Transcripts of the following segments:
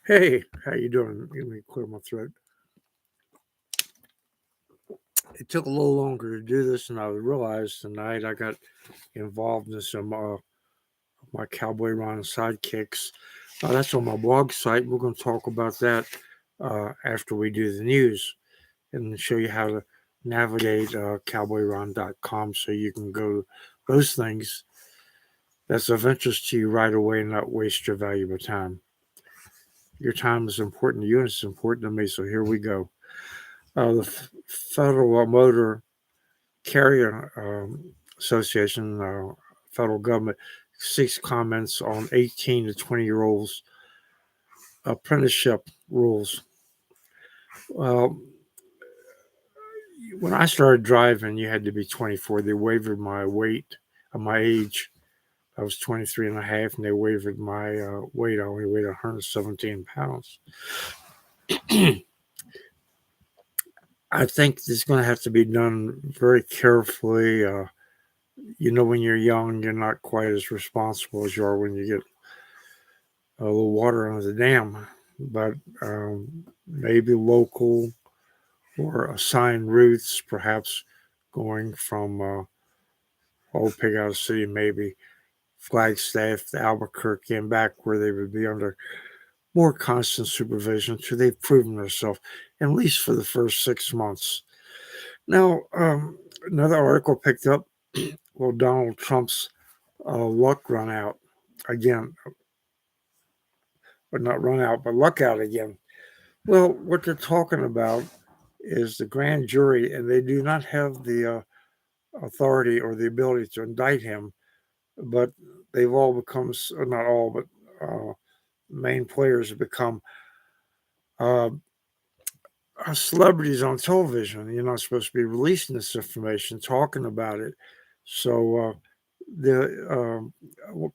Hey, how you doing? Let me clear my throat. It took a little longer to do this than I realized tonight. I got involved in some my cowboyron sidekicks. That's on my blog site. We're going to talk about that after we do the news and show you how to navigate cowboyron.com so you can go those things that's of interest to you right away and not waste your valuable time. Your time is important to you and it's important to me, so here we go. The Federal Motor Carrier Association, federal government, seeks comments on 18 to 20-year-olds apprenticeship rules. Well, when I started driving, you had to be 24. They waived my my age. I was 23 and a half, and they waived my weight. I only weighed 117 pounds. I think this is going to have to be done very carefully. When you're young, you're not quite as responsible as you are when you get a little water under the dam. But maybe local or assigned routes, perhaps going from Old Pig Out City, maybe Flagstaff to Albuquerque and back, where they would be under more constant supervision until they've proven themselves, at least for the first 6 months. Now, another article picked up, well, Donald Trump's luck run out again, but not run out, but luck out again. Well, what they're talking about is the grand jury, and they do not have the authority or the ability to indict him, but they've all become, or not all, but main players have become uh, celebrities on television. You're not supposed to be releasing this information, talking about it. So a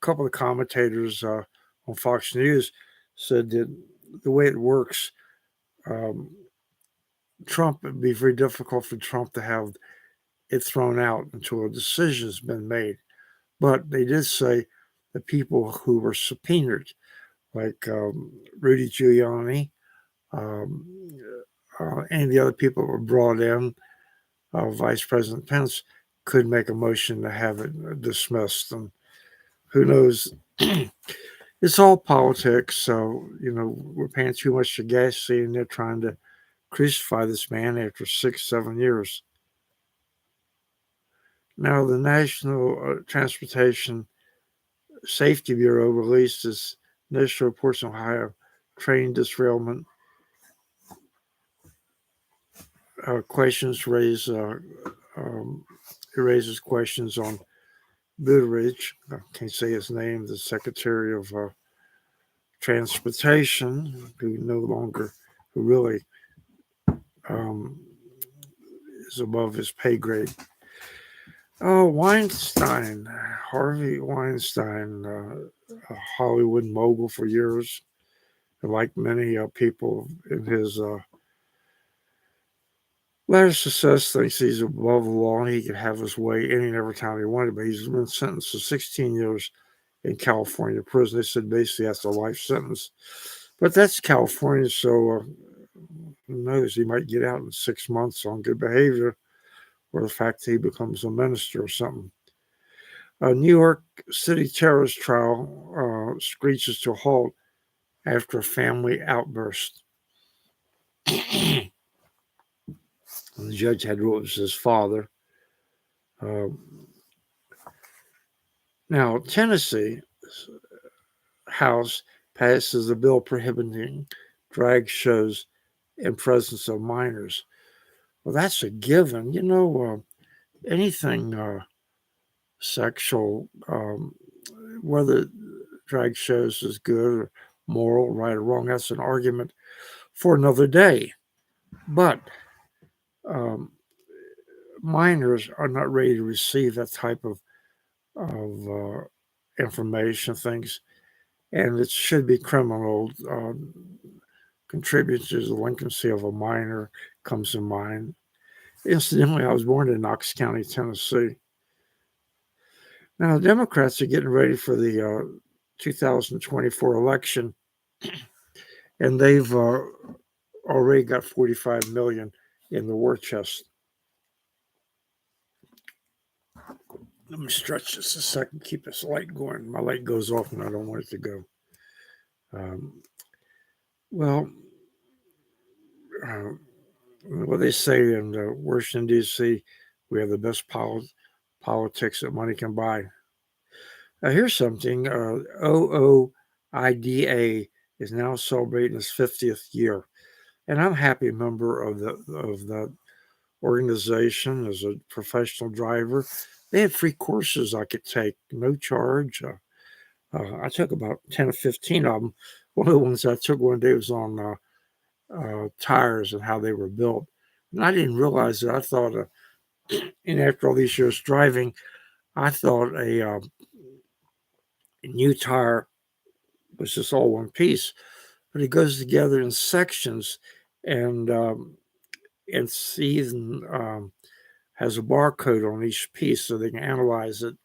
couple of commentators on Fox News said that the way it works, um, Trump, it'd be very difficult for Trump to have it thrown out until a decision has been made. But they did say the people who were subpoenaed, like Rudy Giuliani, um, and the other people that were brought in, Vice President Pence, could make a motion to have it dismissed. And who knows? It's all politics. So, we're paying too much to gas, seeing they're trying to crucify this man after 6, 7 years. Now, the National Transportation Safety Bureau released its initial reports on Ohio train derailment. Questions raised. It raises questions on Buttigieg. I can't say his name. The Secretary of Transportation, who really um, is above his pay grade. Oh, Weinstein, Harvey Weinstein, a Hollywood mogul for years, like many people in his letter success, thinks he's above the law and he can have his way any and every time he wanted, but he's been sentenced to 16 years in California prison. They said basically that's a life sentence. But that's California, so who knows? He might get out in 6 months on good behavior or the fact that he becomes a minister or something. A New York City terrorist trial screeches to a halt after a family outburst. The judge had ruled it was his father. Now, Tennessee House passes a bill prohibiting drag shows in presence of minors. Well, that's a given. Anything sexual, whether drag shows is good or moral, right or wrong, that's an argument for another day. But minors are not ready to receive that type of information, things, and it should be criminal. Contributes to the delinquency of a minor comes to mind. Incidentally, I was born in Knox County, Tennessee. Now, the Democrats are getting ready for the 2024 election, and they've already got 45 million in the war chest. Let me stretch this a second, keep this light going. My light goes off and I don't want it to go. Well, what they say in Washington, D.C., we have the best politics that money can buy. Now, here's something. OOIDA is now celebrating its 50th year. And I'm a happy member of that organization as a professional driver. They had free courses I could take, no charge. I took about 10 or 15 of them. One of the ones I took one day was on tires and how they were built. And I didn't realize it. I thought, and after all these years driving, I thought a new tire was just all one piece. But it goes together in sections, and season has a barcode on each piece so they can analyze it.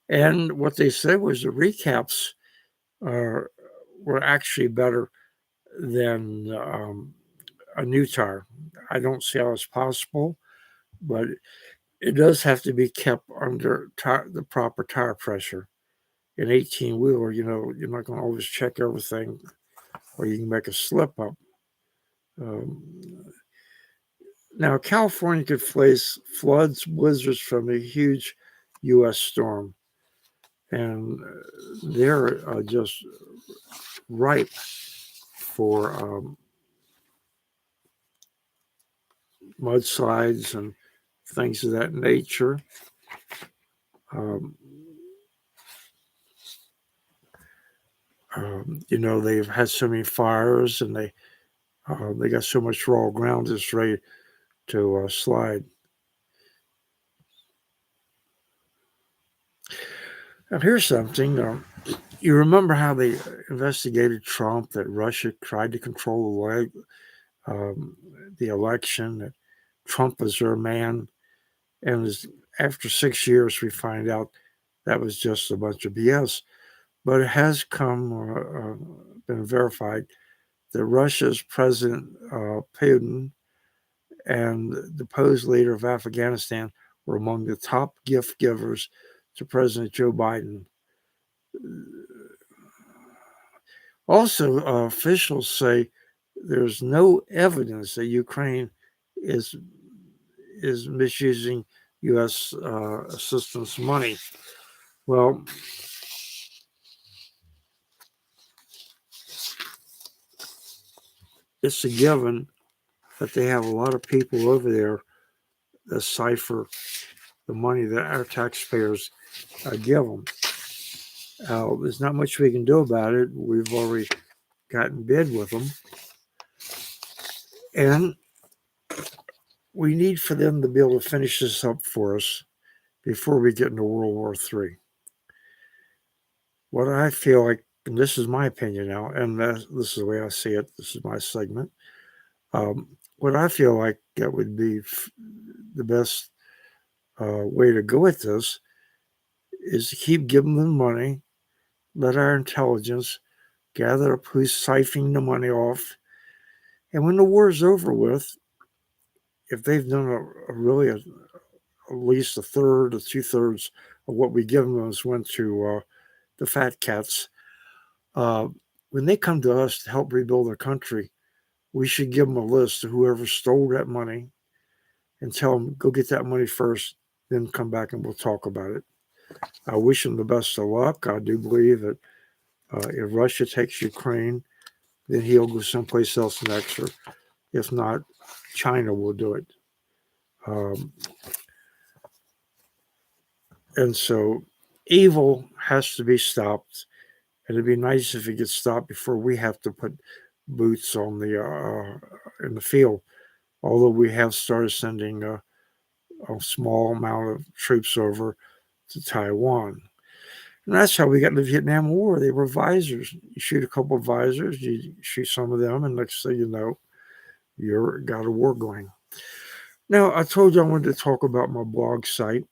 And what they said was the recaps were actually better than a new tire. I don't see how it's possible, but it does have to be kept under the proper tire pressure. An 18-wheeler, you're not going to always check everything, or you can make a slip up. Now, California could face floods, blizzards from a huge U.S. storm, and they're just ripe for mudslides and things of that nature. They've had so many fires, and they got so much raw ground that's ready to slide. Now, here's something. You remember how they investigated Trump, that Russia tried to control the election, that Trump was their man, and after 6 years, we find out that was just a bunch of BS. But it has been verified that Russia's President Putin and the opposed leader of Afghanistan were among the top gift givers to President Joe Biden. Also, officials say there's no evidence that Ukraine is misusing U.S. assistance money. Well, it's a given that they have a lot of people over there that cipher the money that our taxpayers give them. There's not much we can do about it. We've already gotten bid with them. And we need for them to be able to finish this up for us before we get into World War III. What I feel like, and this is my opinion now, and this is the way I see it, this is my segment. What I feel like that would be the best way to go at this is to keep giving them money, let our intelligence gather up who's siphoning the money off, and when the war is over with, if they've done at least a third or 2/3 of what we give them went to the fat cats, when they come to us to help rebuild their country, we should give them a list of whoever stole that money and tell them, go get that money first, then come back and we'll talk about it. I wish them the best of luck. I do believe that if Russia takes Ukraine, then he'll go someplace else next, or if not, China will do it. And so evil has to be stopped, and it'd be nice if it gets stopped before we have to put boots on in the field. Although we have started sending a small amount of troops over to Taiwan. And that's how we got in the Vietnam War. They were visors. You shoot a couple of visors, you shoot some of them, and next thing you know, you've got a war going. Now, I told you I wanted to talk about my blog site.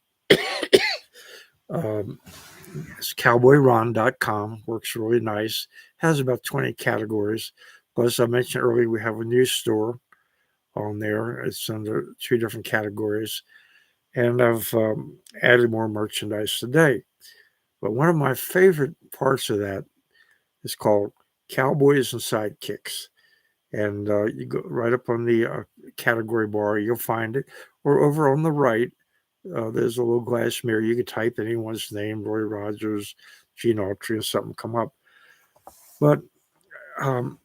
It's cowboyron.com. Works really nice. Has about 20 categories. As I mentioned earlier, we have a news store on there. It's under two different categories, and I've added more merchandise today. But one of my favorite parts of that is called Cowboys and Sidekicks. And you go right up on the category bar, you'll find it. Or over on the right, there's a little glass mirror. You can type anyone's name, Roy Rogers, Gene Autry, or something come up. But um,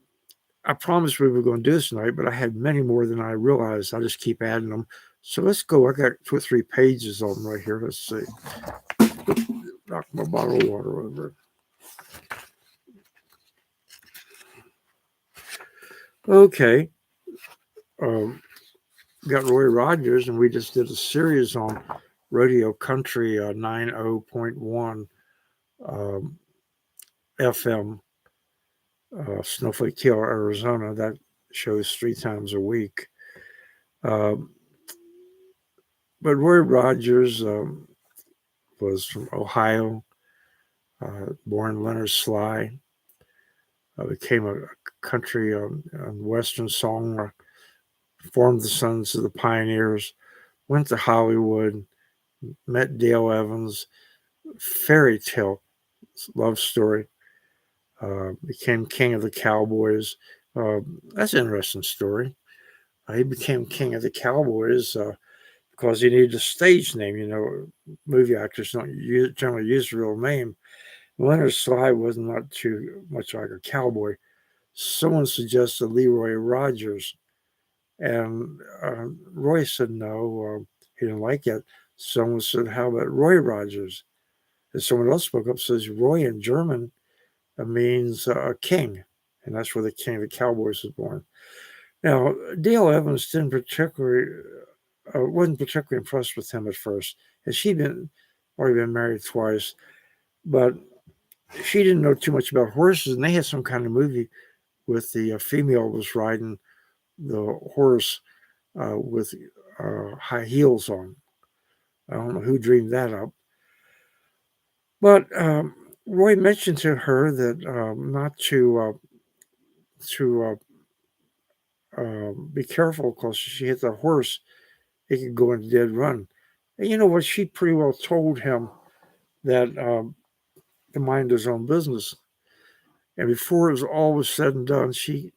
I promised we were going to do this tonight, but I had many more than I realized. I just keep adding them. So let's go. I got 2 or 3 pages of them right here. Let's see. Knock my bottle of water over. Okay. Got Roy Rogers, and we just did a series on Radio Country 90.1 FM, Snowflake Hill, Arizona. That shows 3 times a week. But Roy Rogers was from Ohio, born Leonard Sly, became a country and western song, formed the Sons of the Pioneers, went to Hollywood, met Dale Evans, fairy tale love story, became king of the Cowboys. That's an interesting story. He became king of the Cowboys because he needed a stage name. You know, movie actors don't generally use a real name. Leonard Sly was not too much like a cowboy. Someone suggested Leroy Rogers, and Roy said no. He didn't like it. Someone said, "How about Roy Rogers?" And someone else spoke up, says Roy in German means king, and that's where the king of the Cowboys was born. Now, Dale Evans wasn't particularly impressed with him at first, and she'd already been married twice, but she didn't know too much about horses, and they had some kind of movie with the female was riding the horse with high heels on. I don't know who dreamed that up, but Roy mentioned to her that not to be careful because she hit the horse, it could go into dead run. And you know what? She pretty well told him that to mind his own business. And before it was all was said and done, she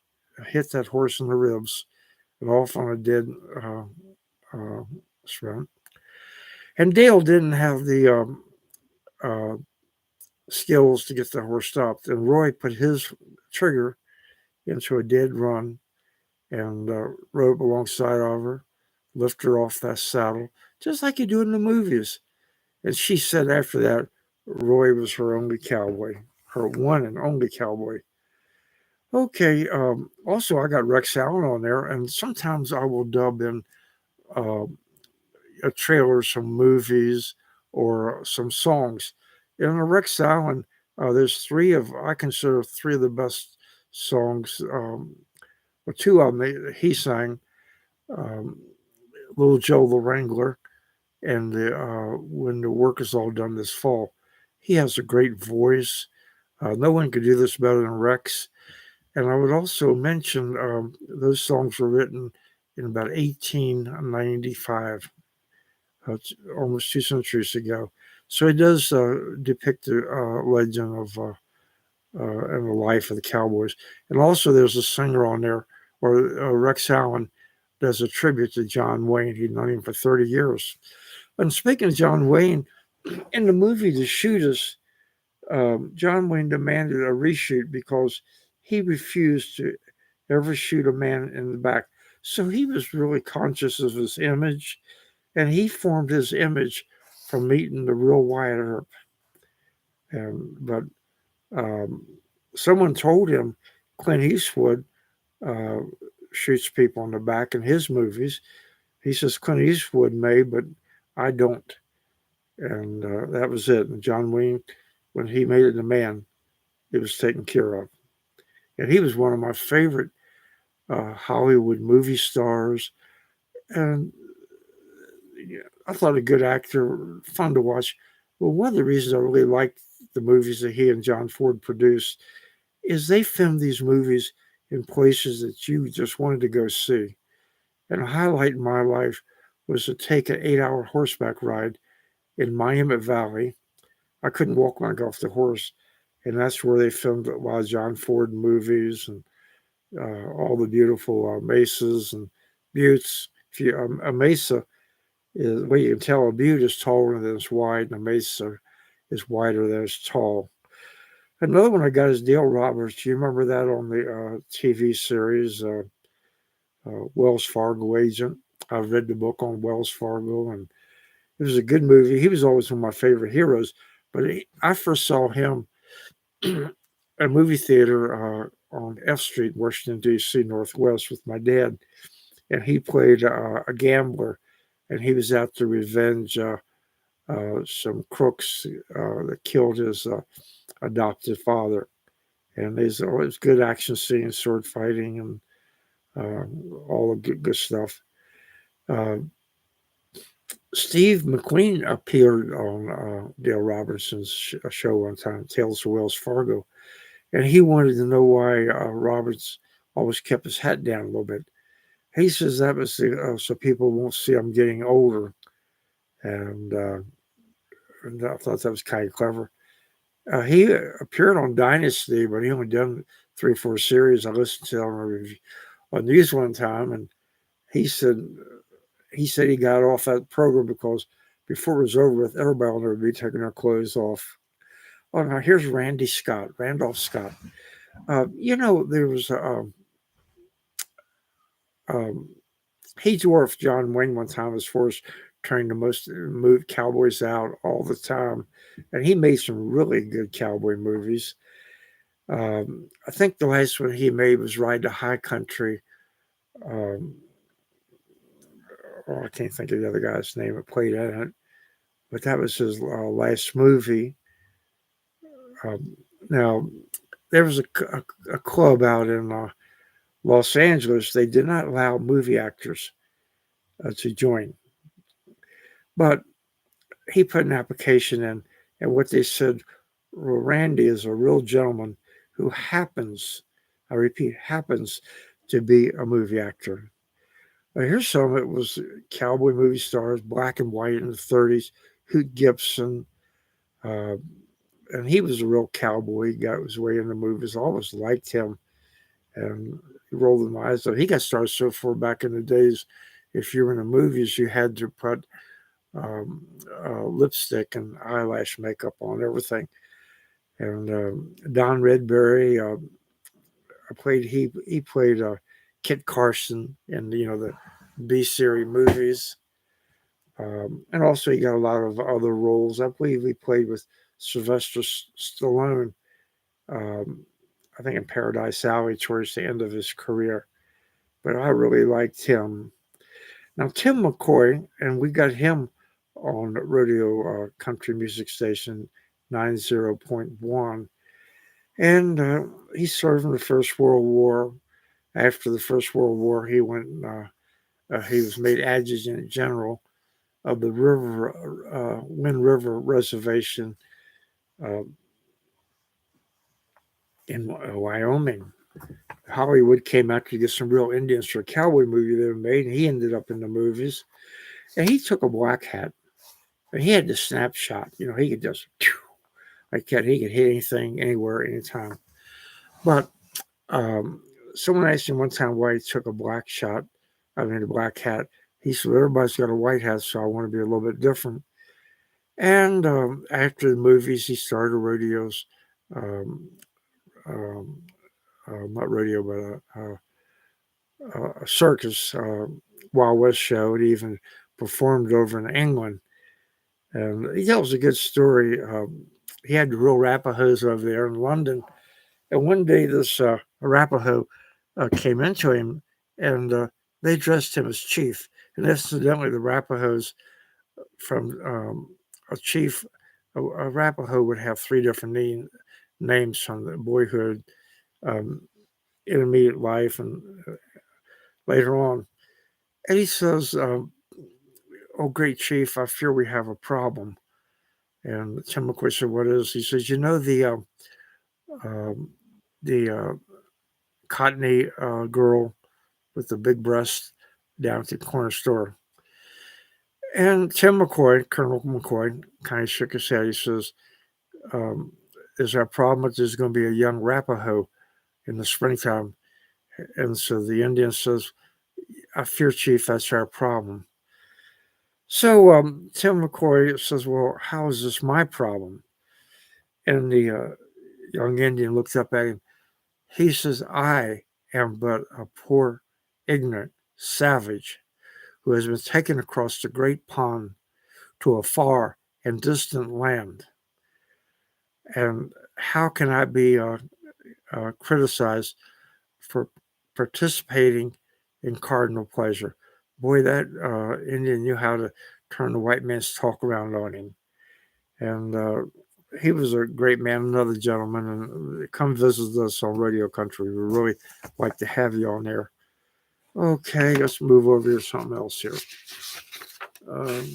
hit that horse in the ribs and off on a dead sprint. And Dale didn't have the skills to get the horse stopped. And Roy put his trigger into a dead run and rode alongside of her, lift her off that saddle, just like you do in the movies. And she said after that, Roy was her only cowboy, her one and only cowboy. Okay. Also, I got Rex Allen on there, and sometimes I will dub in uh, a trailer, some movies, or some songs. In a Rex Allen, there's I consider 3 of the best songs. Well, 2 of them he sang, um, Little Joe the Wrangler, and When the Work Is All Done This Fall. He has a great voice. No one could do this better than Rex. And I would also mention those songs were written in about 1895, almost 2 centuries ago. So it does depict the legend of and the life of the Cowboys. And also, there's a singer on there, or Rex Allen does a tribute to John Wayne. He'd known him for 30 years. And speaking of John Wayne, in the movie The Shooters, John Wayne demanded a reshoot because he refused to ever shoot a man in the back. So he was really conscious of his image, and he formed his image from meeting the real Wyatt Earp. But someone told him Clint Eastwood uh, shoots people in the back in his movies. He says Clint Eastwood may, but I don't. And that was it. And John Wayne, when he made it a man, it was taken care of. And he was one of my favorite Hollywood movie stars. And I thought a good actor, fun to watch. Well, one of the reasons I really liked the movies that he and John Ford produced is they filmed these movies in places that you just wanted to go see. And a highlight in my life was to take an 8-hour horseback ride in Miami Valley. I couldn't walk when I got off the horse, and that's where they filmed a lot of John Ford movies and all the beautiful mesas and buttes. If you a mesa is well, you can tell a butte is taller than it's wide, and a mesa is wider than it's tall. Another one I got is Dale Roberts. You remember that on the TV series Wells Fargo Agent? I've read the book on Wells Fargo, and it was a good movie. He was always one of my favorite heroes. But I first saw him at a movie theater on F Street, Washington, D.C., Northwest, with my dad. And he played a gambler, and he was out to revenge some crooks that killed his adopted father. And there's always good action scenes, sword fighting, and all the good stuff. Uh, Steve McQueen appeared on Dale Robertson's show one time, Tales of Wells Fargo, and he wanted to know why Roberts always kept his hat down a little bit. He says that was so people won't see I'm getting older, and I thought that was kind of clever. He appeared on Dynasty, but he only done 3 or 4 series. I listened to him on news one time, and he said he got off that program because before it was over with, everybody will never be taking their clothes off. Oh, now here's Randolph Scott. There was um, he dwarfed John Wayne one time as far as trying to move cowboys out all the time, and he made some really good cowboy movies. I think the last one he made was Ride to High Country. Um, I can't think of the other guy's name that played in it, but that was his last movie. Now, there was a club out in Los Angeles. They did not allow movie actors to join, but he put an application in, and what they said, well, Randy is a real gentleman who happens, I repeat, happens to be a movie actor. Here's some. It was cowboy movie stars, black and white in the 30s, Hoot Gibson, uh, and he was a real cowboy. He got his way in the movies. I always liked him, and he rolled in my eyes. So he got started so far back in the days. If you were in the movies, you had to put lipstick and eyelash makeup on everything. And Don Redberry he played Kit Carson in the B series movies. And also, he got a lot of other roles. I believe he played with Sylvester Stallone, um, I think in Paradise Alley towards the end of his career. But I really liked him. Now, Tim McCoy, and we got him on Rodeo Country Music Station 90.1. And he served in the First World War. After the First World War, he was made adjutant general of the Wind River Reservation uh, in Wyoming. Hollywood came out to get some real Indians for a cowboy movie they were made, and he ended up in the movies. And he took a black hat, and he had the snapshot. He could just like that. He could hit anything, anywhere, anytime. But um, someone asked him one time why he took a a black hat. He said, "Everybody's got a white hat, so I want to be a little bit different." And after the movies, he started rodeos, um, um, not rodeo, but a circus, Wild West show. He even performed over in England. And he tells a good story. He had the real Arapahoes over there in London. And one day, this Arapaho came into him, and they dressed him as chief. And incidentally, the Arapahoes from a chief, a Arapaho would have 3 different names from the boyhood, um, intermediate life, and later on. And he says, "Oh, great chief, I fear we have a problem." And Tim McCoy said, "What is?" He says, "You know the cottony girl with the big breast down at the corner store. And Tim McCoy, Colonel McCoy, kind of shook his head. He says, um, "Is our problem that there's going to be a young Arapaho in the springtime?" And so the Indian says, "I fear, Chief, that's our problem." So Tim McCoy says, "Well, how is this my problem?" And the young Indian looks up at him. He says, "I am but a poor, ignorant savage who has been taken across the great pond to a far and distant land. And how can I be criticized for participating in cardinal pleasure?" Boy, that Indian knew how to turn the white man's talk around on him. And he was a great man, another gentleman, and come visit us on Radio Country. We really like to have you on there. Okay, let's move over to something else here. Um,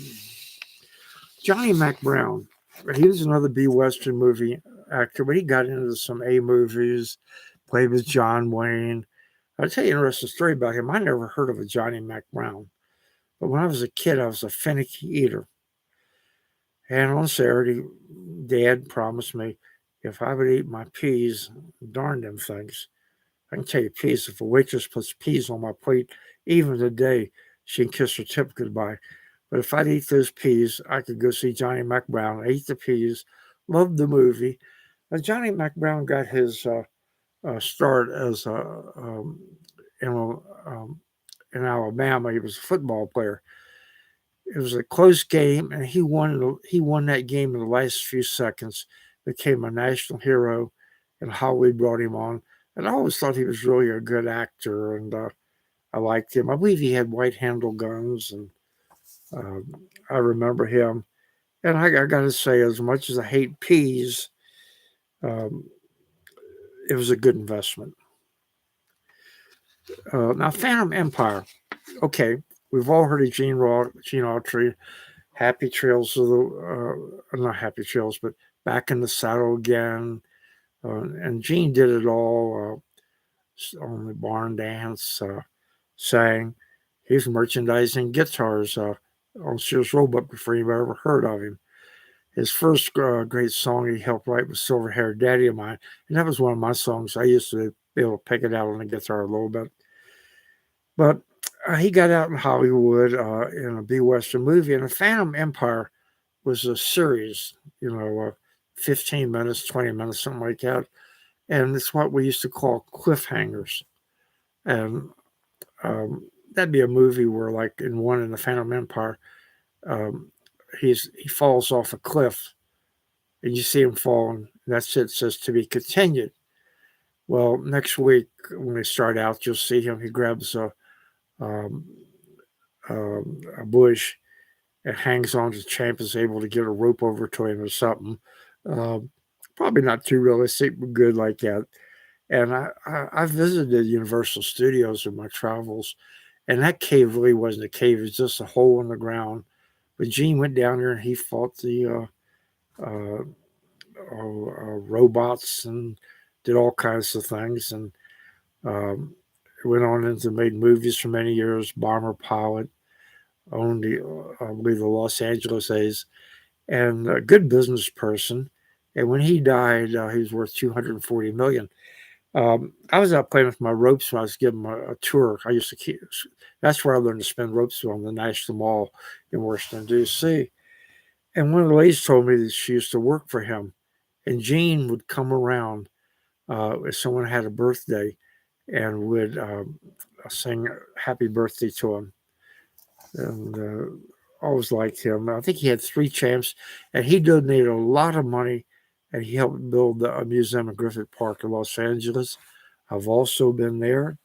Johnny Mac Brown. He was another B Western movie actor, but he got into some A movies, played with John Wayne. I'll tell you an interesting story about him. I never heard of a Johnny Mac Brown, but when I was a kid, I was a finicky eater. And on Saturday, Dad promised me if I would eat my peas, darn them things. I can tell you peas, if a waitress puts peas on my plate, even today, she can kiss her tip goodbye. But if I'd eat those peas, I could go see Johnny Mac Brown. I ate the peas, loved the movie. Johnny Mac Brown got his start as in, in Alabama. He was a football player. It was a close game, and he won that game in the last few seconds. Became a national hero, and Hollywood brought him on. And I always thought he was really a good actor, and I liked him. I believe he had white handle guns, and I remember him. And I got to say, as much as I hate peas, um, it was a good investment. Now, Phantom Empire. Okay, we've all heard of Gene Autry, Happy Trails of the, not Happy Trails, but Back in the Saddle Again. And Gene did it all on the barn dance, sang. He was merchandising guitars on Sears Roebuck before anybody ever heard of him. His first great song he helped write was Silver Haired Daddy of Mine. And that was one of my songs. I used to be able to pick it out on the guitar a little bit. But he got out in Hollywood in a B Western movie. And The Phantom Empire was a series, 15 minutes, 20 minutes, something like that. And it's what we used to call cliffhangers. And that'd be a movie where, like in The Phantom Empire, he falls off a cliff, and you see him falling. And that's it. Says to be continued. Well, next week when they start out, you'll see him. He grabs a bush and hangs on to the champ, is able to get a rope over to him or something. Probably not too realistic, but good like that. And I visited Universal Studios in my travels, and that cave really wasn't a cave. It was just a hole in the ground. But Gene went down there and he fought the robots and did all kinds of things. And went on into made movies for many years, bomber pilot, owned I believe the Los Angeles A's, and a good business person. And when he died, he was worth $240 million. I was out playing with my ropes when I was giving a tour. I used to keep. That's where I learned to spin ropes on the National Mall in Washington, D.C. And one of the ladies told me that she used to work for him, and Gene would come around if someone had a birthday and would sing happy birthday to him. And always liked him. I think he had 3 champs, and he donated a lot of money, and he helped build a museum in Griffith Park in Los Angeles. I've also been there,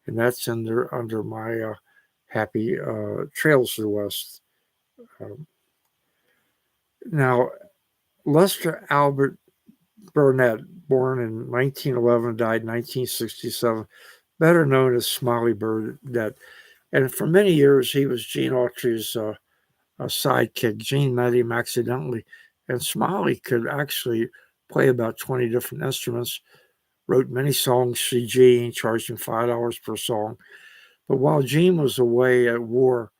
and that's under my Happy Trails to the West. Now, Lester Albert Burnett, born in 1911, died in 1967, better known as Smiley Burnett. And for many years, he was Gene Autry's sidekick. Gene met him accidentally, and Smiley could actually play about 20 different instruments. wrote many songs for Gene, charged him $5 per song. But while Gene was away at war,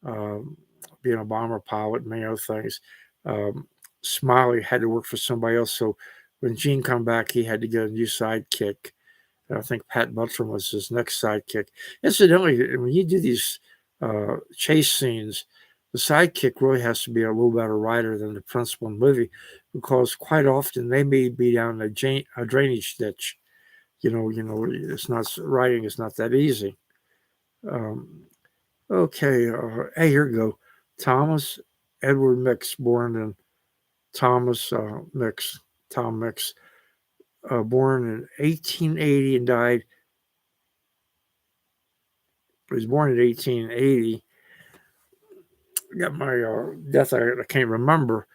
um, being a bomber pilot, many other things, um, Smiley had to work for somebody else. So when Gene come back, he had to get a new sidekick. And I think Pat Buttram was his next sidekick. Incidentally, when you do these chase scenes, the sidekick really has to be a little better writer than the principal in the movie, because quite often they may be down a drainage ditch. It's not writing is not that easy. Um, okay, hey, here we go. Thomas Edward Mix, born in Thomas Mix, Tom Mix, born in 1880 and died. He was born in 1880. Got my death, I can't remember,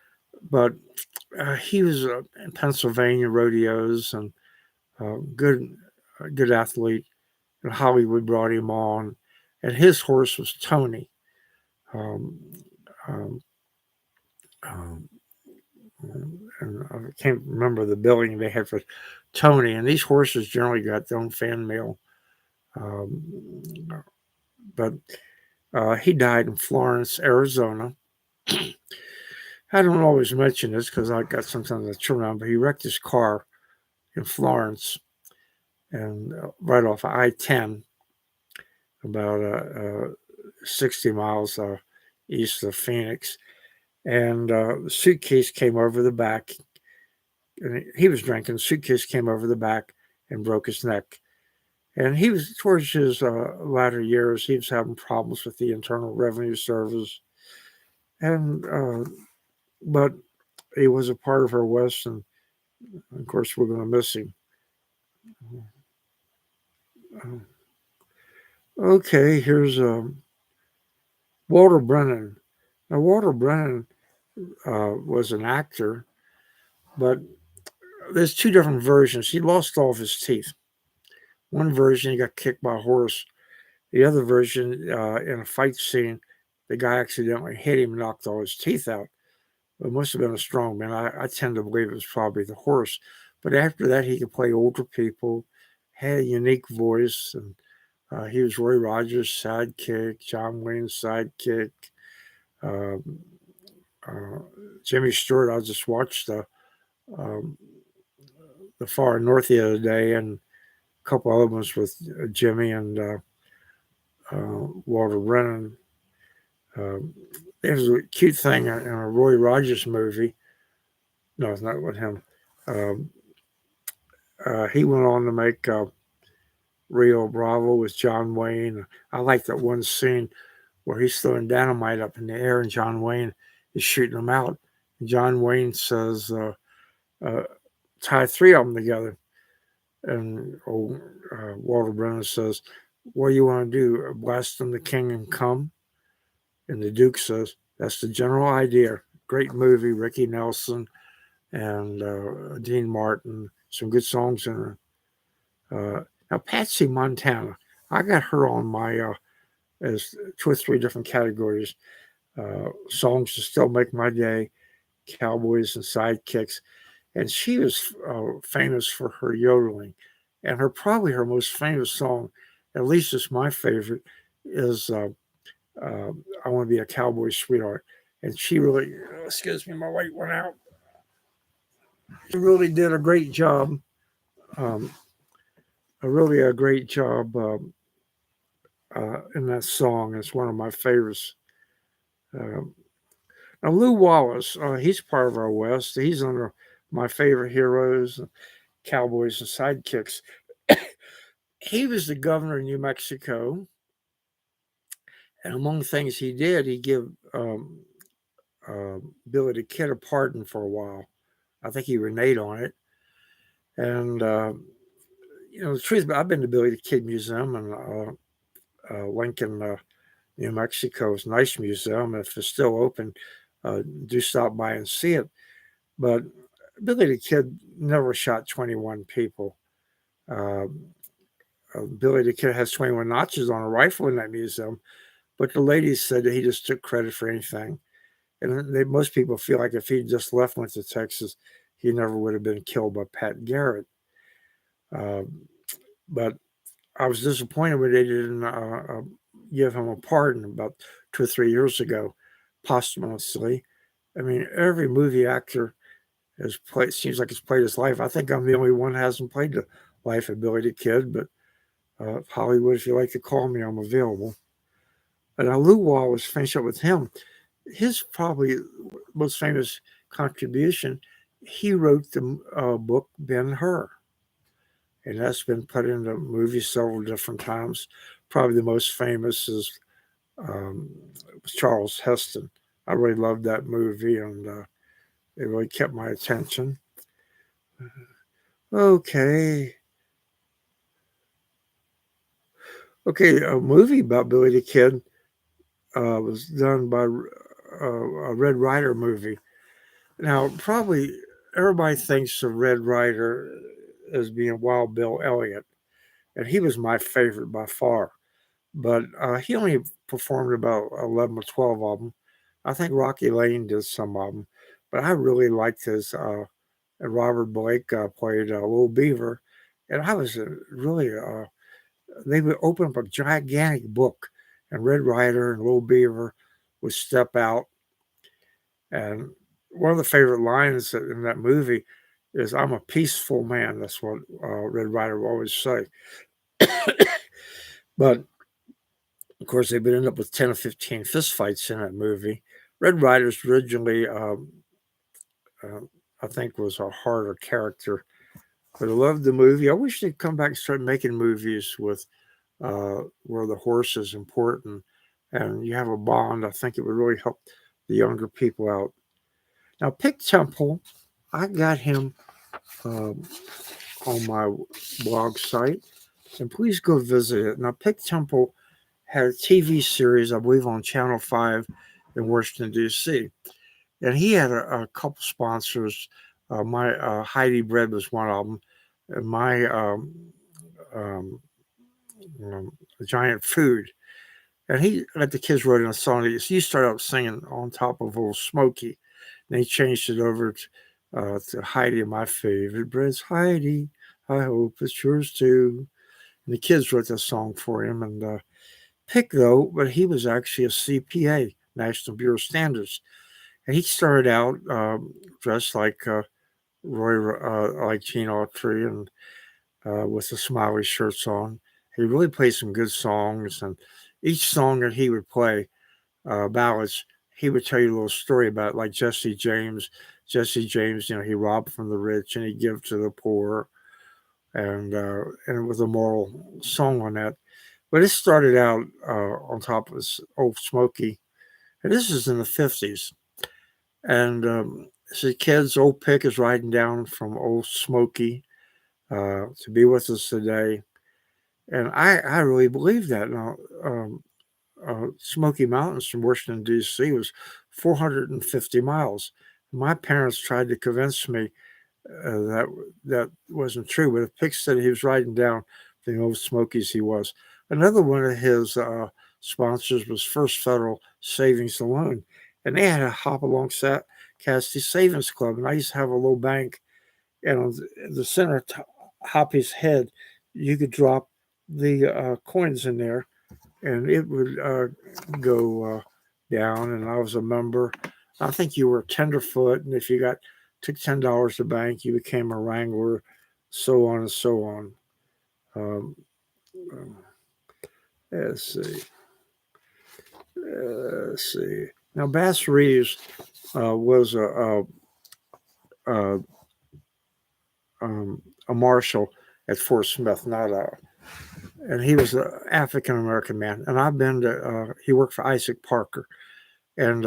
but he was in Pennsylvania rodeos and good athlete. And Hollywood brought him on, and his horse was Tony. Um, um, um, and I can't remember the billing they had for Tony. And these horses generally got their own fan mail. Um, but he died in Florence, Arizona. I don't always mention this because I got sometimes I turn around, but he wrecked his car in Florence and right off I-10, about 60 miles east of Phoenix. And the suitcase came over the back. And he was drinking. The suitcase came over the back and broke his neck. And he was, towards his latter years, he was having problems with the Internal Revenue Service. And, but he was a part of our West, and of course, we're going to miss him. Okay, here's Walter Brennan. Now, Walter Brennan was an actor, but there's two different versions. He lost all of his teeth. One version, he got kicked by a horse. The other version, in a fight scene, the guy accidentally hit him and knocked all his teeth out. It must have been a strong man. I tend to believe it was probably the horse. But after that, he could play older people, had a unique voice, and he was Roy Rogers' sidekick, John Wayne's sidekick. Um, Jimmy Stewart, I just watched um, the Far North the other day, and a couple other ones with Jimmy and Walter Brennan. There's a cute thing in a Roy Rogers movie. No, it's not with him. Um, he went on to make Rio Bravo with John Wayne. I like that one scene where he's throwing dynamite up in the air and John Wayne is shooting them out. And John Wayne says, tie three of them together. And Walter Brennan says, what do you want to do? Blast them the king and come? And the Duke says, that's the general idea. Great movie, Ricky Nelson and Dean Martin. Some good songs in her. Now, Patsy Montana, I got her on my as 2 or 3 different categories. Songs to still make my day, cowboys and sidekicks. And she was famous for her yodeling. And probably her most famous song, at least it's my favorite, is I Want to Be a Cowboy Sweetheart. And she really, excuse me, my weight went out. She really did a great job. Really a great job in that song. It's one of my favorites. Now, Lew Wallace, he's part of our West. He's under my favorite heroes, cowboys and sidekicks. He was the governor of New Mexico. And among the things he did, he gave Billy the Kid a pardon for a while. I think he reneged on it. And, the truth, I've been to Billy the Kid Museum in Lincoln, New Mexico. It's a nice museum. If it's still open, do stop by and see it. But Billy the Kid never shot 21 people. Billy the Kid has 21 notches on a rifle in that museum, but the ladies said that he just took credit for anything. And most people feel like if he just went to Texas, he never would have been killed by Pat Garrett. Uh, but I was disappointed when they didn't give him a pardon about 2 or 3 years ago, posthumously. I mean, every movie actor has played. Seems like he's played his life. I think I'm the only one who hasn't played the life of Billy the Kid. But Hollywood, if you like to call me, I'm available. And Lou Wall was finished up with him. His probably most famous contribution, he wrote the book Ben-Hur, and that's been put into movies several different times. Probably the most famous is um, Charles Heston. I really loved that movie, and it really kept my attention. Okay, okay, a movie about Billy the Kid was done by a Red Ryder movie. Now, probably everybody thinks of Red Ryder as being Wild Bill Elliott, and he was my favorite by far. But he only performed about 11 or 12 of them. I think Rocky Lane did some of them, but I really liked his. And Robert Blake played Little Beaver, and I was really. They would open up a gigantic book, and Red Ryder and Little Beaver would step out. And one of the favorite lines in that movie is, "I'm a peaceful man." That's what Red Ryder will always say. But of course, they would end up with 10 or 15 fistfights in that movie. Red Ryder's originally, uh, I think, was a harder character, but I loved the movie. I wish they'd come back and start making movies with where the horse is important and you have a bond. I think it would really help the younger people out. Now, Pick Temple, I got him um, on my blog site, and please go visit it. Now, Pick Temple had a TV series, I believe, on Channel 5 in Washington, D.C. And he had a couple sponsors. My Heidi Bread was one of them, and my um, Giant Food. And he let the kids wrote in a song. He started out singing on top of Old Smoky. And he changed it over to Heidi, my favorite bread's Heidi. I hope it's yours too. And the kids wrote that song for him. And Pick, though, but he was actually a CPA, National Bureau of Standards. And he started out dressed like like Gene Autry and with the smiley shirts on. He really played some good songs. And each song that he would play, ballads, he would tell you a little story about it, like Jesse James. Jesse James, he robbed from the rich and he give to the poor, and with a moral song on that. But it started out on top of this Old Smoky, and this is in the 50s. And so kids, Old Pick is riding down from Old Smoky to be with us today, and I really believe that. Now, Smoky Mountains from Washington, D.C. was 450 miles. My parents tried to convince me that that wasn't true, but if Pick said he was riding down the old Smokies, he was. Another one of his sponsors was First Federal Savings and Loan, and they had a hop along Cassidy Savings Club, and I used to have a little bank, and on the center Hoppy's head, you could drop the coins in there and it would go down. And I was a member. I think you were a tenderfoot, and if you took $10 to bank, you became a wrangler, so on and so on. Um, um, let's see. Let's see. Now, Bass Reeves was a, a marshal at Fort Smith, not a and he was an African American man. And I've been to, he worked for Isaac Parker. And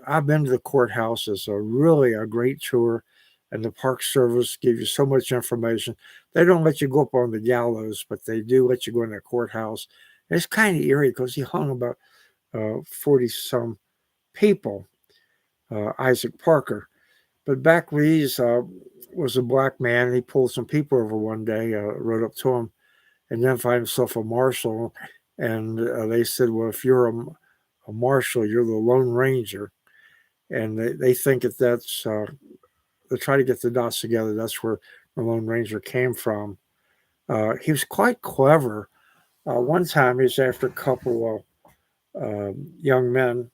I've been to the courthouse. It's really a great tour. And the Park Service gives you so much information. They don't let you go up on the gallows, but they do let you go in the courthouse. And it's kind of eerie because he hung about 40 some people, Isaac Parker. But Back Reeves was a black man. And he pulled some people over one day, rode up to him, identified himself a marshal, and they said, "Well, if you're a marshal, you're the Lone Ranger," and they think that that's they try to get the dots together. That's where the Lone Ranger came from. He was quite clever. One time he was after a couple of young men,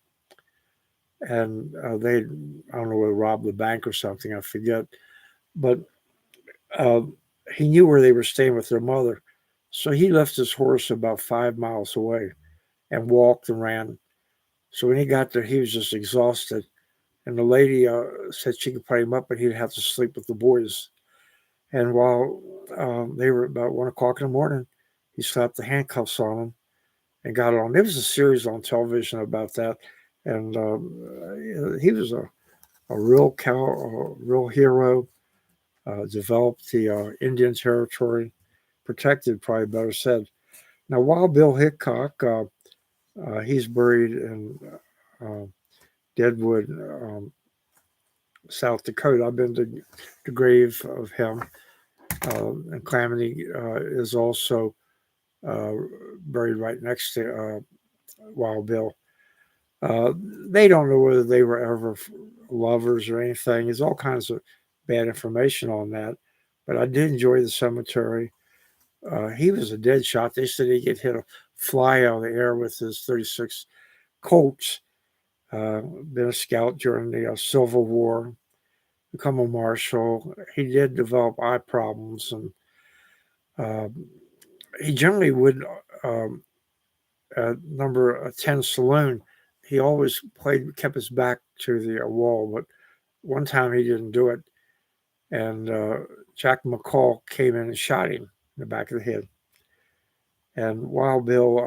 and they, I don't know, whether robbed the bank or something, I forget. But uh, he knew where they were staying with their mother. So he left his horse about 5 miles away and walked and ran. So when he got there, he was just exhausted. And the lady said she could put him up, but he'd have to sleep with the boys. And while they were about 1 o'clock in the morning, he slapped the handcuffs on him and got it on. There was a series on television about that. And he was a real a real hero. Developed the Indian Territory, protected, probably better said. Now, Wild Bill Hickok, he's buried in uh, Deadwood, South Dakota. I've been to the grave of him. And Calamity is also uh, buried right next to Wild Bill. Uh, they don't know whether they were ever lovers or anything. There's all kinds of bad information on that. But I did enjoy the cemetery. He was a dead shot. They said he could hit a fly out of the air with his 36 Colts. Been a scout during the Civil War, become a marshal. He did develop eye problems, and uh, he generally would, at number 10 saloon, he always kept his back to the wall, but one time he didn't do it, and Jack McCall came in and shot him in the back of the head. And Wild Bill,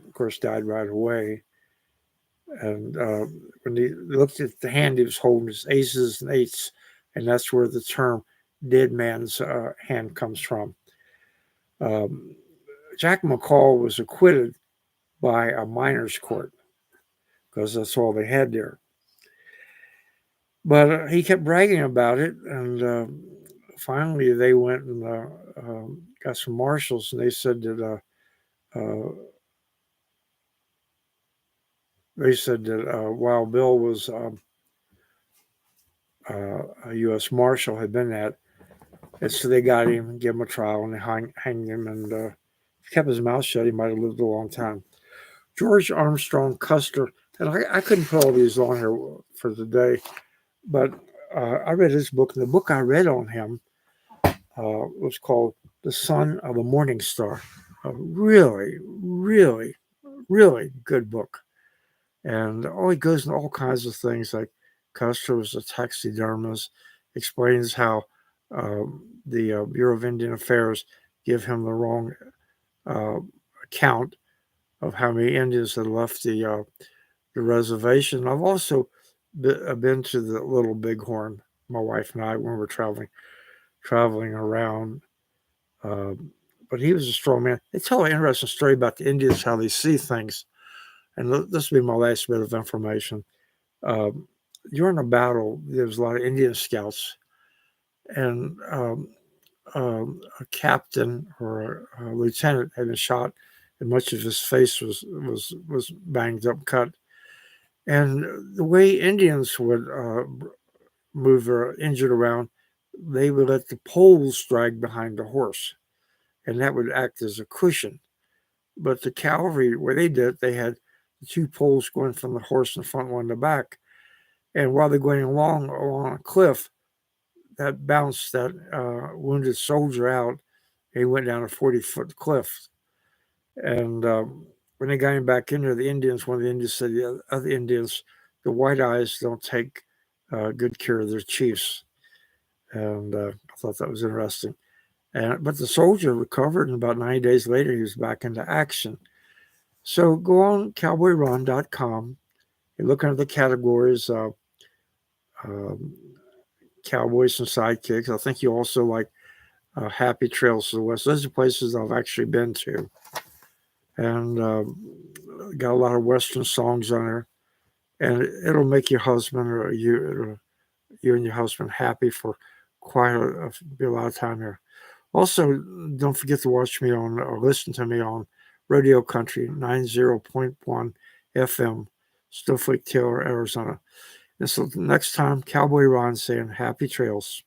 of course, died right away. And when he looked at the hand he was holding, his aces and eights, and that's where the term dead man's hand comes from. Um, Jack McCall was acquitted by a miners' court because that's all they had there. But he kept bragging about it, and finally they went and got some marshals, and they said that Wild Bill was a U.S. Marshal, had been that, and so they got him, gave him a trial, and they hanged him, and if he kept his mouth shut, he might have lived a long time. George Armstrong Custer, and I couldn't put all these on here for today, but I read his book, and the book I read on him was called The Son of the Morning Star. A really, really, really good book. And he goes into all kinds of things, like Custer was a taxidermist, explains how the Bureau of Indian Affairs give him the wrong uh, account of how many Indians had left the reservation. I've also been to the Little Bighorn, my wife and I, when we were traveling around. But he was a strong man. They tell an interesting story about the Indians, how they see things. And this will be my last bit of information. During a battle, there was a lot of Indian scouts, and a captain or a lieutenant had been shot, and much of his face was banged up, cut. And the way Indians would move their injured around, they would let the poles drag behind the horse, and that would act as a cushion. But the cavalry, where they did it, they had the two poles going from the horse in front, one in the back. And while they're going along a cliff, that bounced that wounded soldier out. He went down a 40-foot cliff. And when they got him back in there, one of the Indians said, the other Indians, the White Eyes don't take good care of their chiefs. And I thought that was interesting. But the soldier recovered, and about 90 days later, he was back into action. So go on cowboyron.com and look under the categories Cowboys and Sidekicks. I think you also like Happy Trails to the West. Those are places I've actually been to. And got a lot of Western songs on there. And it'll make your husband or you and your husband happy for be a lot of time here. Also, don't forget to watch me on or listen to me on Radio Country 90.1 FM, Snowflake, Taylor, Arizona. And so next time, Cowboy Ron saying happy trails.